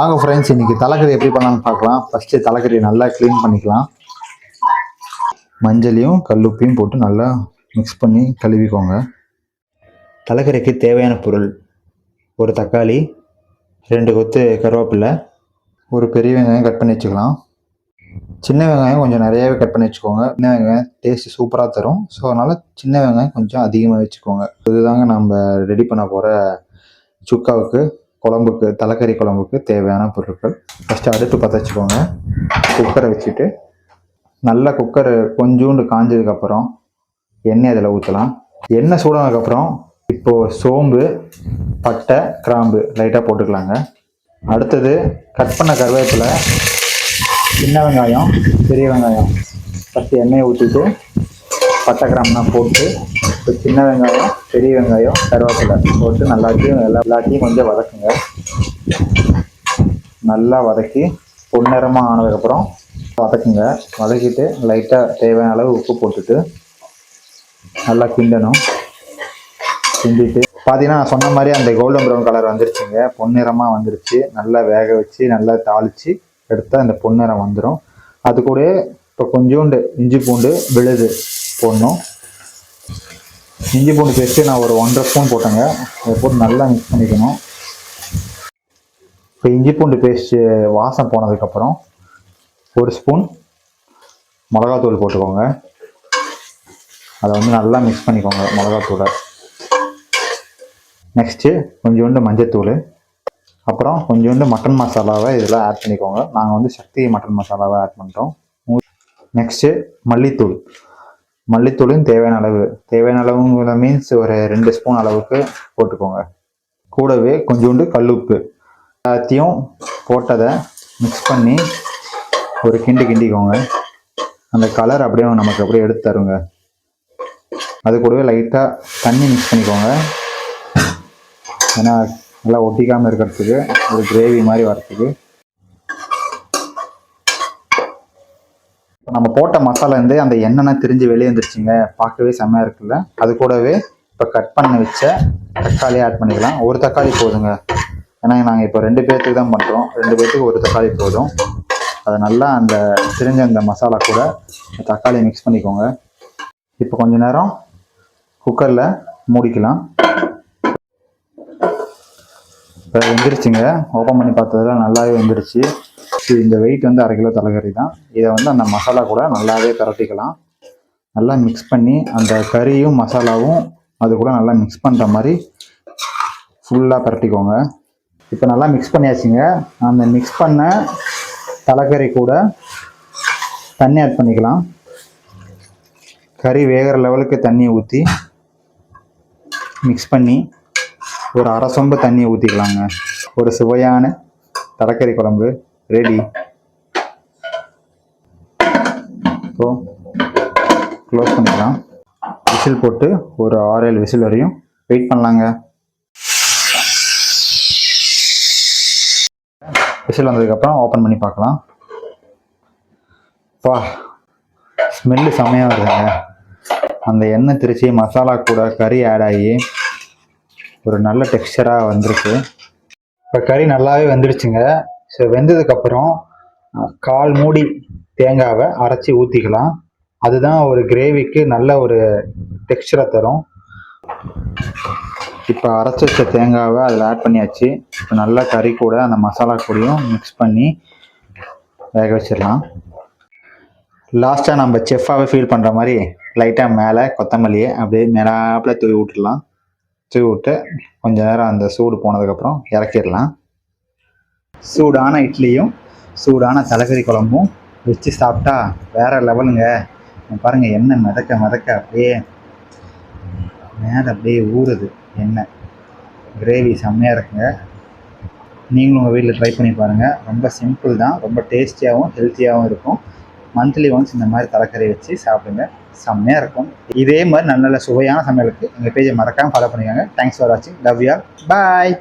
வாங்க ஃப்ரெண்ட்ஸ், இன்னைக்கு தலைக்கறி எப்படி பண்ணலாம்னு பார்க்கலாம். ஃபஸ்ட்டு தலைக்கறி நல்லா க்ளீன் பண்ணிக்கலாம். மஞ்சளையும் கல்லுப்பையும் போட்டு நல்லா மிக்ஸ் பண்ணி கழுவிக்கோங்க. தலைக்கறிக்கு தேவையான பொருள்: ஒரு தக்காளி, 2 கொத்து கருவேப்பிலை, ஒரு பெரிய வெங்காயம் கட் பண்ணி வச்சுக்கலாம். சின்ன வெங்காயம் கொஞ்சம் நிறையாவே கட் பண்ணி வச்சுக்கோங்க. சின்ன வெங்காயம் டேஸ்ட்டு சூப்பராக தரும். ஸோ அதனால் சின்ன வெங்காயம் கொஞ்சம் அதிகமாக வச்சுக்கோங்க. இதுதாங்க நம்ம ரெடி பண்ண போகிற சுக்காவுக்கு, குழம்புக்கு, தலைக்கறி குழம்புக்கு தேவையான பொருட்கள். ஃபஸ்ட்டு அடுப்பு பற்ற வச்சுக்கோங்க. குக்கரை வச்சுட்டு நல்லா குக்கர் கொஞ்சோண்டு காஞ்சதுக்கப்புறம் எண்ணெய் அதில் ஊற்றலாம். எண்ணெய் சூடானதுக்கப்புறம் இப்போது சோம்பு, பட்டை, கிராம்பு லைட்டாக போட்டுக்கலாங்க. அடுத்தது கட் பண்ண கருவேப்பிலை, சின்ன வெங்காயம், பெரிய வெங்காயம். ஃபஸ்ட்டு எண்ணெயை ஊற்றிட்டு பட்டை கிராம்பெலாம் போட்டு இப்போ சின்ன வெங்காயம், பெரிய வெங்காயம், கருவேப்பிலை போட்டு எல்லாத்தையும் கொஞ்சம் வதக்குங்க. நல்லா வதக்கி பொன்னிறமாக ஆனதுக்கப்புறம் வதக்குங்க. வதக்கிட்டு லைட்டாக தேவையான அளவு உப்பு போட்டுட்டு நல்லா கிண்டணும். கிண்டிட்டு பார்த்தீங்கன்னா நான் சொன்ன மாதிரி அந்த கோல்டன் ப்ரௌன் கலர் வந்துருச்சுங்க. பொன்னிறமாக வந்துருச்சு. நல்லா வேக வச்சு நல்லா தாளித்து எடுத்தால் அந்த பொன்னிறம் வந்துடும். அது கூட இப்போ கொஞ்சோண்டு இஞ்சி பூண்டு விழுது போடணும். இஞ்சி பூண்டு பேஸ்ட்டு நான் ஒரு 1.5 ஸ்பூன் போட்டேங்க. அதை போட்டு நல்லா மிக்ஸ் பண்ணிக்கணும். இப்போ இஞ்சி பூண்டு பேஸ்ட்டு வாசம் போனதுக்கப்புறம் 1 ஸ்பூன் மிளகாத்தூள் போட்டுக்கோங்க. அதை நல்லா மிக்ஸ் பண்ணிக்கோங்க மிளகாத்தூளை. நெக்ஸ்ட்டு கொஞ்சோண்டு மஞ்சத்தூள், அப்புறம் கொஞ்சோண்டு மட்டன் மசாலாவை இதெல்லாம் ஆட் பண்ணிக்கோங்க. நாங்கள் சக்தி மட்டன் மசாலாவை ஆட் பண்ணிட்டோம். நெக்ஸ்ட்டு மல்லித்தூளும் தேவையான அளவுங்களை மீன்ஸ் ஒரு 2 ஸ்பூன் அளவுக்கு போட்டுக்கோங்க. கூடவே கொஞ்சோண்டு கல்லுப்பு எல்லாத்தையும் போட்டதை மிக்ஸ் பண்ணி ஒரு கிண்டிக்கோங்க. அந்த கலர் நமக்கு அப்படியே எடுத்து தருங்க. அது கூடவே லைட்டாக தண்ணி மிக்ஸ் பண்ணிக்கோங்க. ஏன்னா நல்லா ஒட்டிக்காமல் இருக்கிறதுக்கு, ஒரு கிரேவி மாதிரி வரத்துக்கு. நம்ம போட்ட மசாலாலேருந்து அந்த எண்ணெய் திரிஞ்சு வெளியே வந்துருச்சுங்க. பார்க்கவே செம்மையாக இருக்குல்ல. அது கூடவே இப்போ கட் பண்ணி வச்ச தக்காளியை ஆட் பண்ணிக்கலாம். ஒரு தக்காளி போதுங்க. ஏன்னா நாங்கள் இப்போ 2 பேர்த்துக்கு தான் பண்ணுறோம். 2 பேர்த்துக்கு ஒரு தக்காளி போதும். அதை நல்லா அந்த திரிஞ்ச அந்த மசாலா கூட தக்காளியை மிக்ஸ் பண்ணிக்கோங்க. இப்போ கொஞ்ச நேரம் குக்கரில் மூடிக்கலாம். இப்போ வெந்துருச்சுங்க. ஓப்பன் பண்ணி பார்த்ததுல நல்லாவே வெந்துருச்சு. இந்த வெயிட் 1/2 கிலோ தலைக்கறி தான். இதை அந்த மசாலா கூட நல்லாவே பரட்டிக்கலாம். நல்லா மிக்ஸ் பண்ணி அந்த கறியும் மசாலாவும் அது கூட நல்லா மிக்ஸ் பண்ணுற மாதிரி ஃபுல்லாக பரட்டிக்கோங்க. இப்போ நல்லா மிக்ஸ் பண்ணியாச்சுங்க. அந்த மிக்ஸ் பண்ண தலைக்கறி கூட தண்ணி ஆட் பண்ணிக்கலாம். கறி வேகிற லெவலுக்கு தண்ணியை ஊற்றி மிக்ஸ் பண்ணி ஒரு 1/2 சொம்பு தண்ணியை ஊற்றிக்கலாங்க. ஒரு சுவையான தலைக்கறி குழம்பு ரெடி. ஸோ க்ளோஸ் பண்ணிக்கலாம். விசில் போட்டு ஒரு 6-7 விசில் வரையும் வெயிட் பண்ணலாங்க. விசில் வந்ததுக்கப்புறம் ஓப்பன் பண்ணி பார்க்கலாம். ஸ்மெல்லு செம்மையாக வருதுங்க. அந்த எண்ணெய் திரிச்சி மசாலா கூட கறி ஆட் ஆகி ஒரு நல்ல டெக்ஸ்சராக வந்திருக்கு. இப்போ கறி நல்லாவே வெந்துடுச்சுங்க. ஸோ வெந்ததுக்கப்புறம் 1/4 மூடி தேங்காவை அரைச்சி ஊற்றிக்கலாம். அதுதான் ஒரு கிரேவிக்கு நல்ல ஒரு டெக்ஸ்சரை தரும். இப்போ அரைச்சி வச்ச தேங்காவை அதில் ஆட் பண்ணியாச்சு. இப்போ நல்லா கறி கூட அந்த மசாலா கூடயும் மிக்ஸ் பண்ணி வேக வச்சிடலாம். லாஸ்ட்டாக நம்ம செஃப்பாகவே ஃபீல் பண்ணுற மாதிரி லைட்டாக மேலே கொத்தமல்லியை அப்படியே மேலாப்பில் தூவி விட்டுடலாம். தூவி விட்டு கொஞ்சம் நேரம் அந்த சூடு போனதுக்கப்புறம் இறக்கிடலாம். சூடான இட்லியும் சூடான தலைக்கறி குழம்பும் வச்சு சாப்பிட்டா வேறு லெவலுங்க. பாருங்கள், எண்ணெய் மிதக்க அப்படியே மேலே அப்படியே ஊறுது எண்ணெய். கிரேவி செம்மையாக இருக்குங்க. நீங்களும் உங்கள் வீட்டில் ட்ரை பண்ணி பாருங்கள். ரொம்ப சிம்பிள் தான். ரொம்ப டேஸ்டியாகவும் ஹெல்த்தியாகவும் இருக்கும். மந்த்லி ஒன்ஸ் இந்த மாதிரி தலைக்கறி வச்சு சாப்பிடுங்க. செம்மையாக இருக்கும். இதே மாதிரி நல்ல சுவையான சமையலுக்கு எங்கள் பேஜை மறக்காமல் ஃபாலோ பண்ணிக்கோங்க. தேங்க்ஸ் ஃபார் வாட்சிங். Love you all. பாய்.